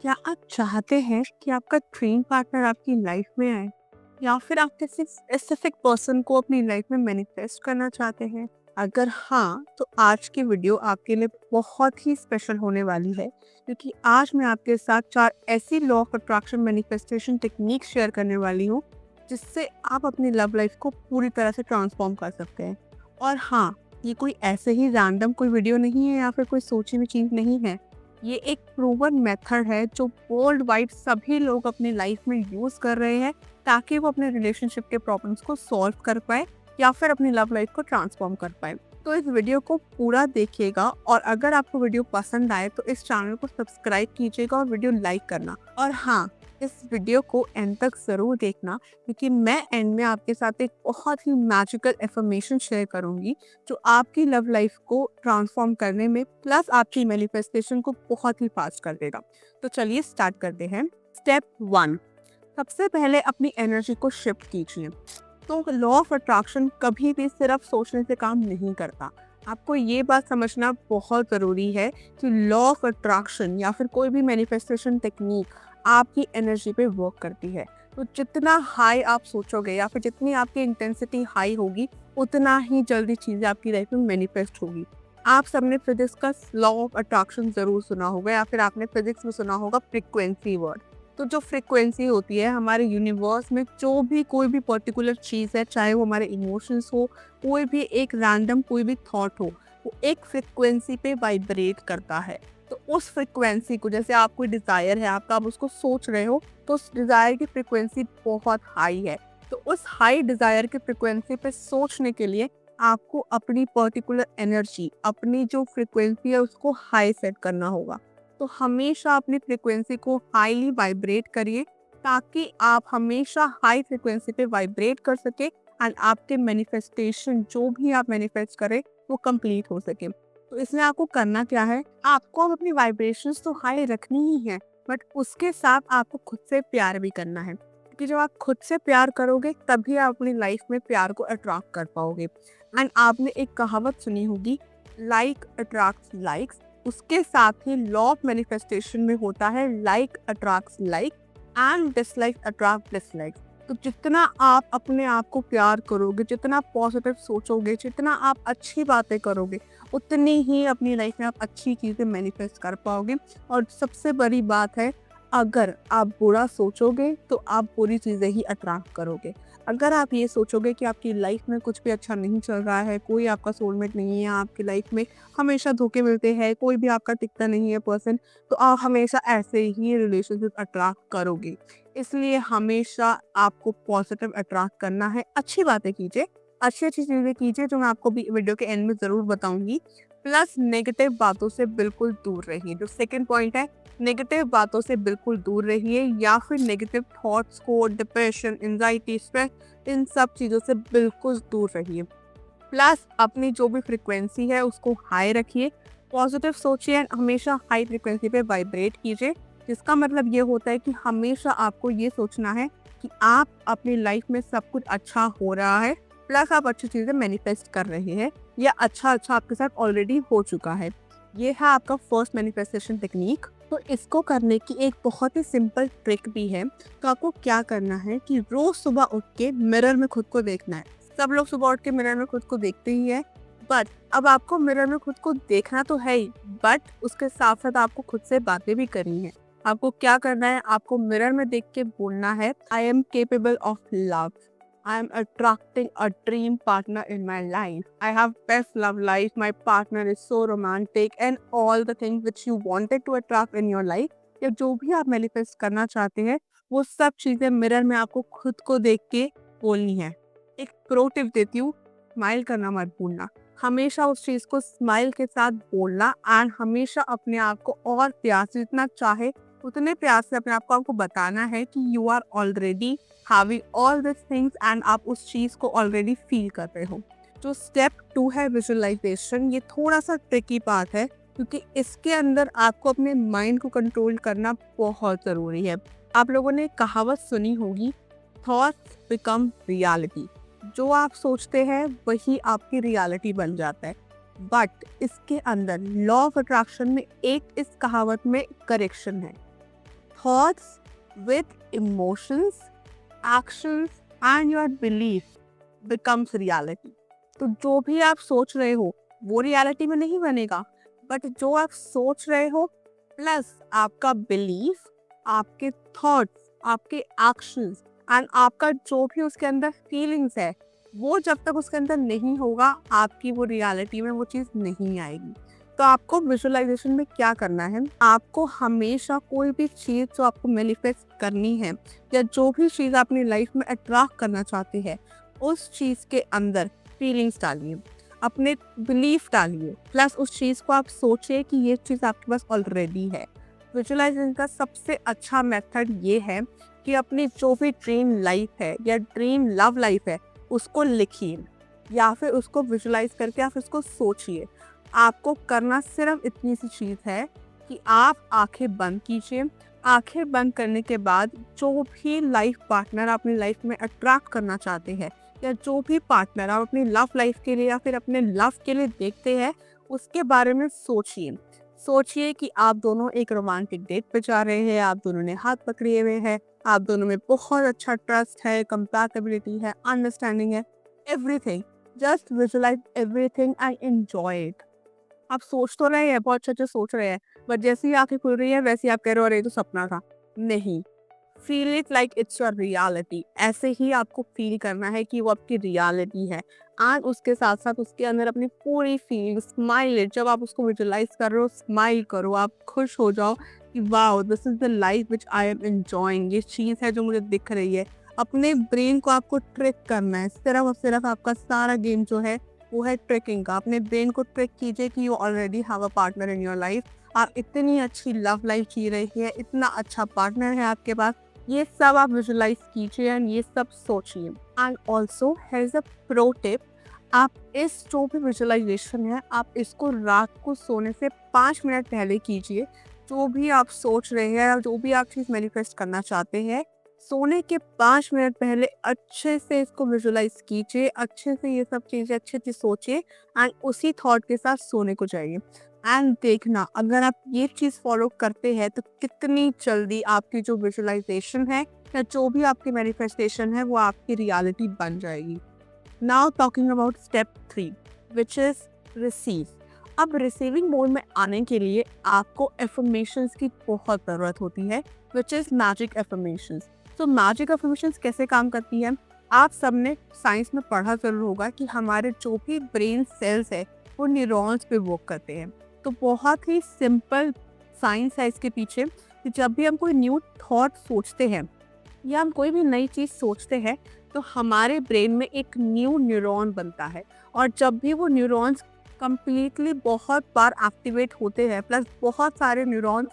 क्या आप चाहते हैं कि आपका ड्रीम पार्टनर आपकी लाइफ में आए या फिर आप किसी स्पेसिफिक पर्सन को अपनी लाइफ में मैनिफेस्ट करना चाहते हैं? अगर हाँ, तो आज की वीडियो आपके लिए बहुत ही स्पेशल होने वाली है क्योंकि आज मैं आपके साथ 4 ऐसी law of attraction manifestation technique share करने वाली हूँ जिससे आप अपनी लव लाइफ को पूरी तरह से ट्रांसफॉर्म कर सकते हैं। और हाँ, ये कोई ऐसे ही रैंडम कोई वीडियो नहीं है या फिर कोई सोची हुई चीज़ नहीं है। ये एक प्रूवन मेथड है जो वर्ल्ड वाइड सभी लोग अपनी लाइफ में यूज कर रहे हैं ताकि वो अपने रिलेशनशिप के प्रॉब्लम्स को सॉल्व कर पाए या फिर अपनी लव लाइफ को ट्रांसफॉर्म कर पाए। तो इस वीडियो को पूरा देखिएगा और अगर आपको वीडियो पसंद आए तो इस चैनल को सब्सक्राइब कीजिएगा और वीडियो लाइक करना। और हाँ, इस वीडियो को एंड तक जरूर देखना क्योंकि मैं एंड में आपके साथ एक बहुत ही मैजिकल एफर्मेशन शेयर करूंगी जो आपकी लव लाइफ को ट्रांसफॉर्म करने में प्लस आपकी मैनिफेस्टेशन को बहुत ही फास्ट कर देगा। तो चलिए स्टार्ट करते हैं। स्टेप 1, सबसे पहले अपनी एनर्जी को शिफ्ट कीजिए। तो लॉ ऑफ अट्रैक्शन कभी भी सिर्फ सोचने से काम नहीं करता। आपको ये बात समझना बहुत ज़रूरी है कि लॉ ऑफ अट्रैक्शन या फिर कोई भी मैनिफेस्टेशन टेक्निक आपकी एनर्जी पे वर्क करती है। तो जितना हाई आप सोचोगे या फिर जितनी आपकी इंटेंसिटी हाई होगी उतना ही जल्दी चीज़ें आपकी लाइफ में मैनिफेस्ट होगी। आप सबने फिजिक्स का लॉ ऑफ अट्रैक्शन ज़रूर सुना होगा या फिर आपने फिजिक्स में सुना होगा फ्रीक्वेंसी वर्ड। तो जो फ्रीक्वेंसी होती है हमारे यूनिवर्स में, जो भी कोई भी पर्टिकुलर चीज़ है, चाहे वो हमारे इमोशंस हो, कोई भी एक रैंडम कोई भी थॉट हो, वो एक फ्रीक्वेंसी पे वाइब्रेट करता है। तो उस फ्रीक्वेंसी को, जैसे आप कोई डिज़ायर है आपका, आप उसको सोच रहे हो तो उस डिज़ायर की फ्रीक्वेंसी बहुत हाई है। तो उस हाई डिज़ायर की फ्रीक्वेंसी पे सोचने के लिए आपको अपनी पर्टिकुलर एनर्जी, अपनी जो फ्रीक्वेंसी है उसको हाई सेट करना होगा। तो हमेशा अपनी फ्रीक्वेंसी को हाईली वाइब्रेट करिए ताकि आप हमेशा हाई फ्रीक्वेंसी पे वाइब्रेट कर सके एंड आपके मैनिफेस्टेशन जो भी आप मैनिफेस्ट करें वो कंप्लीट हो सके। तो इसमें आपको करना क्या है, आपको अब अपनी वाइब्रेशंस तो हाई रखनी ही है बट उसके साथ आपको खुद से प्यार भी करना है क्योंकि जब आप खुद से प्यार करोगे तभी आप अपनी लाइफ में प्यार को अट्रैक्ट कर पाओगे। एंड आपने एक कहावत सुनी होगी, लाइक अट्रैक्ट्स लाइक्स। उसके साथ ही लॉ ऑफ मैनिफेस्टेशन में होता है like attracts like and dislike attract dislike. तो जितना आप अपने आप को प्यार करोगे, जितना पॉजिटिव सोचोगे, जितना आप अच्छी बातें करोगे, उतनी ही अपनी लाइफ में आप अच्छी चीज़ें मैनिफेस्ट कर पाओगे। और सबसे बड़ी बात है, अगर आप बुरा सोचोगे तो आप बुरी चीज़ें ही अट्रैक्ट करोगे। अगर आप ये सोचोगे कि आपकी लाइफ में कुछ भी अच्छा नहीं चल रहा है, कोई आपका सोलमेट नहीं है, आपकी लाइफ में हमेशा धोखे मिलते हैं, कोई भी आपका टिकता नहीं है पर्सन, तो आप हमेशा ऐसे ही रिलेशनशिप अट्रैक्ट करोगे। इसलिए हमेशा आपको पॉजिटिव अट्रैक्ट करना है, अच्छी बातें कीजिए, अच्छी अच्छी चीज़ें कीजिए जो मैं आपको भी वीडियो के एंड में ज़रूर बताऊंगी। प्लस नेगेटिव बातों से बिल्कुल दूर रहिए। जो सेकंड पॉइंट है, नेगेटिव बातों से बिल्कुल दूर रहिए या फिर नेगेटिव थॉट्स को, डिप्रेशन, एंजाइटी, स्ट्रेस, इन सब चीज़ों से बिल्कुल दूर रहिए। प्लस अपनी जो भी फ्रिक्वेंसी है उसको हाई रखिए, पॉजिटिव सोचिए एंड हमेशा हाई फ्रिक्वेंसी पे वाइब्रेट कीजिए। जिसका मतलब ये होता है कि हमेशा आपको ये सोचना है कि आप अपनी लाइफ में सब कुछ अच्छा हो रहा है, प्लस आप अच्छी चीज़ें मैनिफेस्ट कर रहे हैं या अच्छा अच्छा आपके साथ ऑलरेडी हो चुका है। ये है आपका फर्स्ट मैनिफेस्टेशन टेक्निक। तो इसको करने की एक बहुत ही सिंपल ट्रिक भी है। तो आपको क्या करना है कि रोज सुबह उठ के मिरर में खुद को देखना है। सब लोग सुबह उठ के मिरर में खुद को देखते ही है, बट अब आपको मिरर में खुद को देखना तो है ही, बट उसके साथ साथ आपको खुद से बातें भी करनी है। आपको क्या करना है, आपको मिरर में देख के बोलना है, I am capable of love, I am attracting a dream partner in my life. I have best love life. My partner is so romantic and all the things which you wanted to attract in your life. या जो भी आप manifest करना चाहते हैं वो सब चीज़ें मिरर में आपको खुद को देख के बोलनी है। एक प्रो टिप देती हूँ, स्माइल करना मत भूलना। हमेशा उस चीज़ को स्माइल के साथ बोलना एंड हमेशा अपने आप को और प्यार से, जितना चाहे उतने प्यार से अपने आप को आपको बताना है कि you are already having all this things and आप उस चीज़ को ऑलरेडी फील कर रहे हो। जो स्टेप 2 है विजुअलाइजेशन, ये थोड़ा सा ट्रिकी पार्ट है क्योंकि इसके अंदर आपको अपने माइंड को कंट्रोल करना बहुत ज़रूरी है। आप लोगों ने कहावत सुनी होगी, थॉट्स बिकम रियलिटी। जो आप सोचते हैं वही आपकी रियलिटी बन जाता है। बट इसके अंदर लॉ ऑफ अट्रैक्शन में एक इस कहावत में करेक्शन है। Thoughts with emotions, actions and your belief becomes reality. तो जो भी आप सोच रहे हो वो रियलिटी में नहीं बनेगा, बट जो आप सोच रहे हो प्लस आपका बिलीफ, आपके थॉट्स, आपके एक्शंस एंड आपका जो भी उसके अंदर फीलिंग्स है, वो जब तक उसके अंदर नहीं होगा आपकी वो रियलिटी में वो चीज़ नहीं आएगी। तो आपको विजुअलाइजेशन में क्या करना है, आपको हमेशा कोई भी चीज़ जो आपको मैनिफेस्ट करनी है या जो भी चीज़ अपनी लाइफ में अट्रैक्ट करना चाहते हैं, उस चीज़ के अंदर फीलिंग्स डालिए, अपने बिलीफ डालिए, प्लस उस चीज़ को आप सोचिए कि ये चीज़ आपके पास ऑलरेडी है। विजुअलाइजेशन का सबसे अच्छा मेथड ये है कि अपनी जो भी ड्रीम लाइफ है या ड्रीम लव लाइफ है उसको लिखिए या फिर उसको विजुअलाइज करके आप उसको सोचिए। आपको करना सिर्फ इतनी सी चीज़ है कि आप आंखें बंद कीजिए। आंखें बंद करने के बाद जो भी लाइफ पार्टनर अपनी लाइफ में अट्रैक्ट करना चाहते हैं या जो भी पार्टनर आप अपनी लव लाइफ के लिए या फिर अपने लव के लिए देखते हैं, उसके बारे में सोचिए। सोचिए कि आप दोनों एक रोमांटिक डेट पे जा रहे हैं, आप दोनों ने हाथ पकड़े हुए हैं, आप दोनों में बहुत अच्छा ट्रस्ट है, कंपैटिबिलिटी है, अंडरस्टैंडिंग है, everything. Just visualise everything and enjoy it. आप सोच तो रहे हैं, बहुत अच्छे सोच रहे हैं, बट जैसे ही आंखें खुल रही है वैसे ही आप कह रहे हो अरे ये तो सपना था। नहीं, feel it like it's your reality. ऐसे ही आपको फील करना है कि वो आपकी रियलिटी है, एंड उसके साथ साथ उसके अंदर अपनी पूरी फीलिंग स्माइल इट। जब आप उसको विजुअलाइज कर रहे हो, स्माइल करो, आप खुश हो जाओ कि wow this is the life which I am enjoying. ये चीज़ है जो मुझे दिख रही है। अपने ब्रेन को आपको ट्रिक करना है, सिर्फ और सिर्फ आपका सारा गेम जो है वो है ट्रिकिंग का। अपने ब्रेन को ट्रिक कीजिए कि you already have a partner in your life. आप इतनी अच्छी लव लाइफ जी रही है, इतना अच्छा पार्टनर है आपके पास। ये सब आप विजुअलाइज कीजिए एंड ये सब सोचिए। And also here is a pro tip, आप इस जो भी विजुअलाइजेशन है आप इसको रात को सोने से 5 मिनट पहले कीजिए। जो भी आप सोच रहे हैं या जो भी आप चीज़ मैनिफेस्ट करना चाहते हैं, सोने के 5 मिनट पहले अच्छे से इसको विजुअलाइज कीजिए, अच्छे से ये सब चीज़ें अच्छे से सोचिए एंड उसी थॉट के साथ सोने को जाइए। एंड देखना अगर आप ये चीज़ फॉलो करते हैं तो कितनी जल्दी आपकी जो विजुअलाइजेशन है या जो भी आपकी मैनिफेस्टेशन है वो आपकी रियलिटी बन जाएगी। Now talking about step 3 which is receive. अब रिसीविंग मोड में आने के लिए आपको एफर्मेशंस की बहुत ज़रूरत होती है, विच इज़ मैजिक एफर्मेशंस। तो मैजिक एफर्मेशंस कैसे काम करती है, आप सबने साइंस में पढ़ा ज़रूर होगा कि हमारे जो भी ब्रेन सेल्स है वो न्यूरॉन्स पे वर्क करते हैं। तो बहुत ही सिंपल साइंस है इसके पीछे कि जब भी हम कोई न्यू थॉट सोचते हैं या हम कोई भी नई चीज़ सोचते हैं तो हमारे ब्रेन में एक न्यू न्यूरॉन बनता है, और जब भी वो न्यूरॉन्स कंप्लीटली बहुत बार एक्टिवेट होते हैं प्लस बहुत सारे न्यूरॉन्स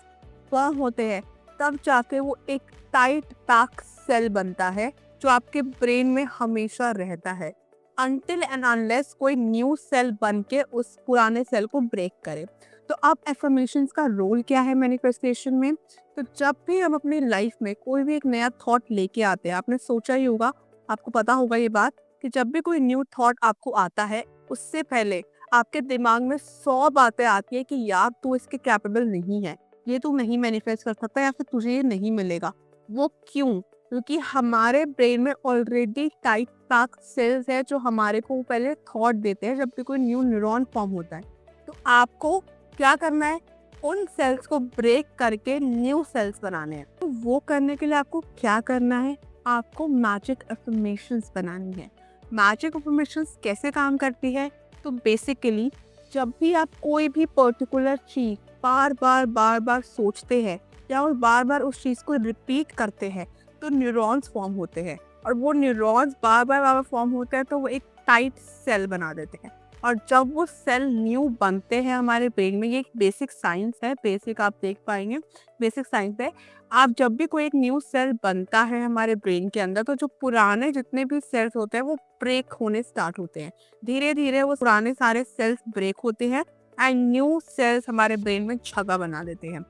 फॉर्म होते हैं, तब जाके वो एक टाइट पैक सेल बनता है जो आपके ब्रेन में हमेशा रहता है अनटिल एंड अनलेस कोई न्यू सेल बन के उस पुराने सेल को ब्रेक करे। तो अब एफर्मेशंस का रोल क्या है मैनिफेस्टेशन में, तो जब भी हम अपनी लाइफ में कोई भी एक नया थॉट लेके आते हैं, आपने सोचा ही होगा, आपको पता होगा ये बात कि जब भी कोई न्यू थॉट आपको आता है उससे पहले आपके दिमाग में 100 बातें आती है कि यार तू इसके कैपेबल नहीं है, ये तू नहीं मैनिफेस्ट कर सकता या फिर तुझे ये नहीं मिलेगा। वो क्यों? क्योंकि हमारे ब्रेन में ऑलरेडी टाइट पैक सेल्स है जो हमारे को पहले थॉट देते हैं जब भी कोई न्यू न्यूरॉन फॉर्म होता है। तो आपको क्या करना है, उन सेल्स को ब्रेक करके न्यू सेल्स बनाने हैं। तो वो करने के लिए आपको क्या करना है, आपको मैजिक अफर्मेशंस बनानी है। मैजिक अफर्मेशंस कैसे काम करती है, तो बेसिकली जब भी आप कोई भी पर्टिकुलर चीज़ बार बार सोचते हैं या और बार बार उस चीज़ को रिपीट करते हैं तो न्यूरॉन्स फॉर्म होते हैं, और वो न्यूरॉन्स बार बार फॉर्म होते हैं तो वो एक टाइट सेल बना देते हैं। और जब वो सेल न्यू बनते हैं हमारे ब्रेन में, ये एक बेसिक साइंस है, बेसिक आप देख पाएंगे, बेसिक साइंस है। आप जब भी कोई एक न्यू सेल बनता है हमारे ब्रेन के अंदर तो जो पुराने जितने भी सेल्स होते हैं वो ब्रेक होने स्टार्ट होते हैं। धीरे धीरे वो पुराने सारे सेल्स ब्रेक होते हैं एंड न्यू सेल्स हमारे ब्रेन में जगह बना देते हैं।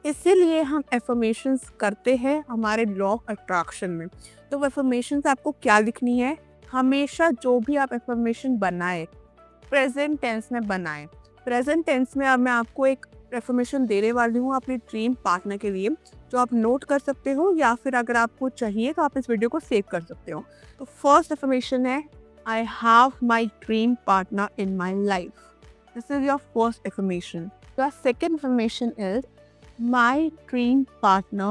इसीलिए हम एफर्मेशंस करते हैं हमारे लॉ ऑफ अट्रैक्शन में। तो एफर्मेशंस आपको क्या लिखनी है, हमेशा जो भी आप एफर्मेशन बनाए प्रेजेंट टेंस में बनाएं। प्रेजेंट टेंस में अब मैं आपको एक एफर्मेशन देने वाली हूँ अपने ड्रीम पार्टनर के लिए। जो आप नोट कर सकते हो, या फिर अगर आपको चाहिए तो आप इस वीडियो को सेव कर सकते हो। तो फर्स्ट अफर्मेशन है, I have my dream partner in my life. This is your first affirmation. Your second affirmation is, my dream partner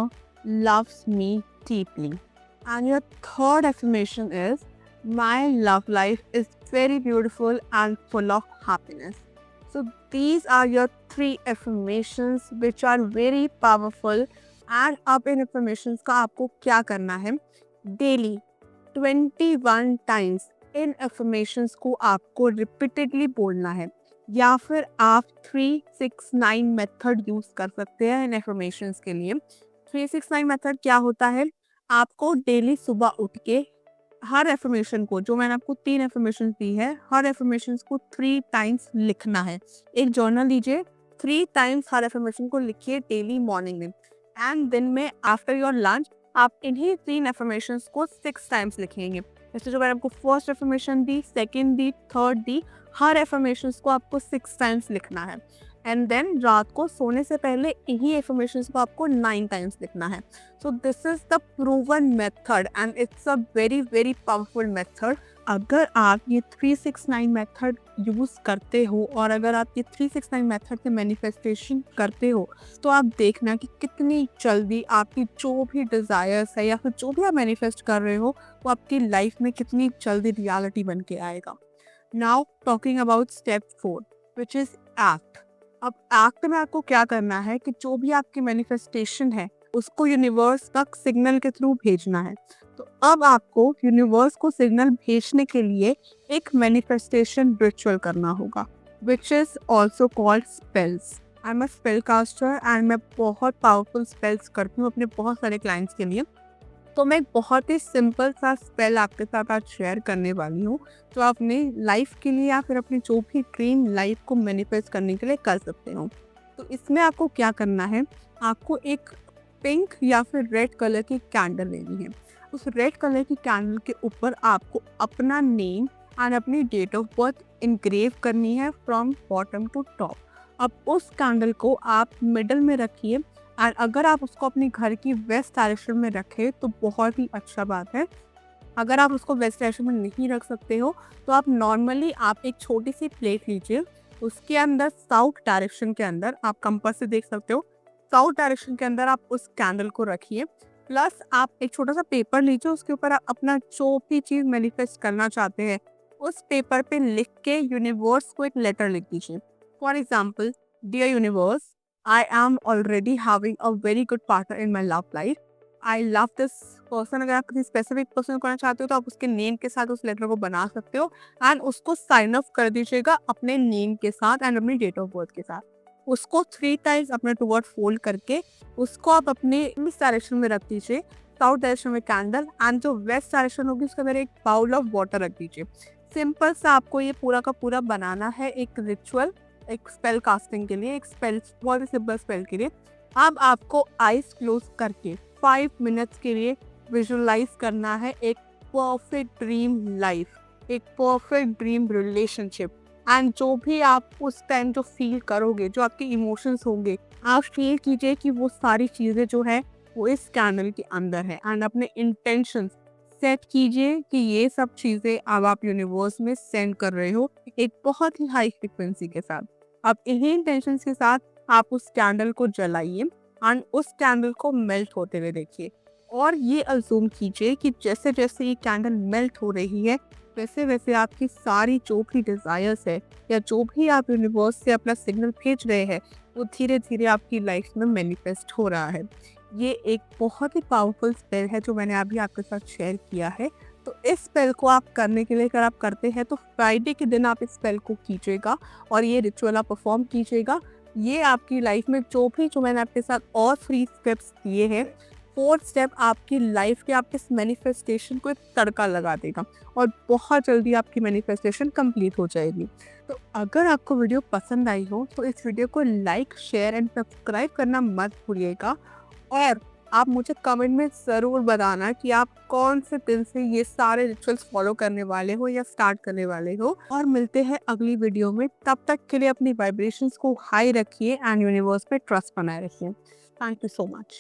loves me deeply. And your third affirmation is, my love life is very beautiful and full of happiness. So these are your 3 affirmations which are very powerful. And अब इन affirmations का आपको क्या करना है, daily 21 times in affirmations को आपको repeatedly बोलना है, या फिर आप 369 मेथड यूज कर सकते हैं इन एफर्मेशंस के लिए। 369 मेथड क्या होता है, आपको डेली सुबह उठ के हर एफर्मेशन को, जो मैंने आपको 3 एफर्मेशन दी है, हर एफर्मेशन को 3 टाइम्स लिखना है। एक जर्नल लीजिए, 3 टाइम्स हर एफर्मेशन को लिखिए डेली मॉर्निंग में, एंड दिन में आफ्टर योर लंच आप इन्हीं 3 एफर्मेशन को 6 टाइम्स लिखेंगे। जैसे जो मैंने आपको फर्स्ट एफर्मेशन दी, सेकेंड दी, थर्ड दी, हर एफर्मेशंस को आपको 6 टाइम्स लिखना है। एंड देन रात को सोने से पहले इन्हीं एफर्मेशंस को आपको 9 टाइम्स लिखना है। So this is the proven method and it's a very very powerful method. अगर आप ये 369 मेथड यूज करते हो, और अगर आप ये 369 मेथड से मैनिफेस्टेशन करते हो, तो आप देखना कि कितनी जल्दी आपकी जो भी डिजायर्स है या फिर जो भी आप मैनिफेस्ट कर रहे हो, वो आपकी लाइफ में कितनी जल्दी रियलिटी बन के आएगा। Now talking about step 4, which is act. अब एक्ट में आपको क्या करना है कि जो भी आपकी मैनिफेस्टेशन है उसको यूनिवर्स तक सिग्नल के थ्रू भेजना है। तो अब आपको यूनिवर्स को सिग्नल भेजने के लिए एक मैनिफेस्टेशन रिचुअल करना होगा, which is also called spells. I'm a spellcaster and मैं बहुत पावरफुल स्पेल्स करती हूँ अपने बहुत सारे क्लाइंट्स के लिए। तो मैं एक बहुत ही सिंपल सा स्पेल आपके साथ आज शेयर करने वाली हूँ, जो आप अपनी लाइफ के लिए या फिर अपनी जो भी ड्रीम लाइफ को मैनिफेस्ट करने के लिए कर सकते हो। तो इसमें आपको क्या करना है, आपको एक पिंक या फिर रेड कलर की कैंडल लेनी है। उस रेड कलर की कैंडल के ऊपर आपको अपना नेम एंड अपनी डेट ऑफ बर्थ इनग्रेव करनी है फ्रॉम बॉटम टू टॉप। अब उस कैंडल को आप मिडल में रखिए, एंड अगर आप उसको अपने घर की वेस्ट डायरेक्शन में रखें तो बहुत ही अच्छा बात है। अगर आप उसको वेस्ट डायरेक्शन में नहीं रख सकते हो, तो आप नॉर्मली आप एक छोटी सी प्लेट लीजिए, उसके अंदर साउथ डायरेक्शन के अंदर, आप कंपास से देख सकते हो, साउथ डायरेक्शन के अंदर आप उस कैंडल को रखिए। प्लस आप एक छोटा सा पेपर लीजिए, उसके ऊपर आप अपना जो भी चीज़ मैनिफेस्ट करना चाहते हैं उस पेपर पे लिख के यूनिवर्स को एक लेटर लिख दीजिए। For example, dear universe, I am already having a very good partner in my love life. I love this person. अगर आप किसी स्पेसिफिक पर्सन करना चाहते हो तो आप उसके नेम के साथ उस लेटर को बना सकते हो, एंड उसको साइन ऑफ कर दीजिएगा अपने नेम के साथ एंड अपनी डेट ऑफ बर्थ के साथ। उसको 3 टाइम्स अपने टुवर्ड फोल्ड करके उसको आप अपने इस डायरेक्शन में रख दीजिए, साउथ डायरेक्शन में कैंडल, एंड जो वेस्ट डायरेक्शन होगी उसके अंदर एक बाउल ऑफ वाटर रख दीजिए। सिंपल सा आपको ये पूरा का पूरा बनाना है एक रिचुअल, एक स्पेल कास्टिंग के लिए, एक स्पेल, बहुत ही सिंपल स्पेल के लिए। अब आपको आइज क्लोज करके 5 मिनट्स के लिए विजुअलाइज करना है एक परफेक्ट ड्रीम लाइफ, एक परफेक्ट ड्रीम रिलेशनशिप, एंड जो भी आप उस टाइम जो फील करोगे, जो आपके इमोशंस होंगे, आप फील कीजिए कि वो सारी चीज़ें जो है वो इस कैंडल के अंदर है, एंड अपने इंटेंशंस सेट कीजिए कि ये सब चीज़ें अब आप यूनिवर्स में सेंड कर रहे हो एक बहुत ही हाई फ्रिक्वेंसी के साथ। अब इन्हीं इंटेंशंस के साथ आप उस कैंडल को जलाइए एंड उस कैंडल को मेल्ट होते हुए देखिए, और ये अज्यूम कीजिए कि जैसे जैसे ये कैंडल मेल्ट हो रही है वैसे वैसे आपकी सारी जो भी डिज़ायर्स है या जो भी आप यूनिवर्स से अपना सिग्नल भेज रहे हैं वो धीरे धीरे आपकी लाइफ में मैनिफेस्ट हो रहा है। ये एक बहुत ही पावरफुल स्पेल है जो मैंने अभी आपके साथ शेयर किया है। तो इस स्पेल को आप करने के लिए, अगर आप करते हैं तो फ्राइडे के दिन आप इस स्पेल को कीजिएगा और ये रिचुअल आप परफॉर्म कीजिएगा। ये आपकी लाइफ में जो मैंने आपके साथ और 3 स्टेप्स दिए हैं, 4th स्टेप आपकी लाइफ के आपके मैनिफेस्टेशन को एक तड़का लगा देगा और बहुत जल्दी आपकी मैनिफेस्टेशन कंप्लीट हो जाएगी। तो अगर आपको वीडियो पसंद आई हो तो इस वीडियो को लाइक, शेयर एंड सब्सक्राइब करना मत भूलिएगा, और आप मुझे कमेंट में ज़रूर बताना कि आप कौन से दिन से ये सारे रिचुअल्स फॉलो करने वाले हो या स्टार्ट करने वाले हो। और मिलते हैं अगली वीडियो में, तब तक के लिए अपनी वाइब्रेशंस को हाई रखिए एंड यूनिवर्स पे ट्रस्ट बनाए रखिए। Thank you so much.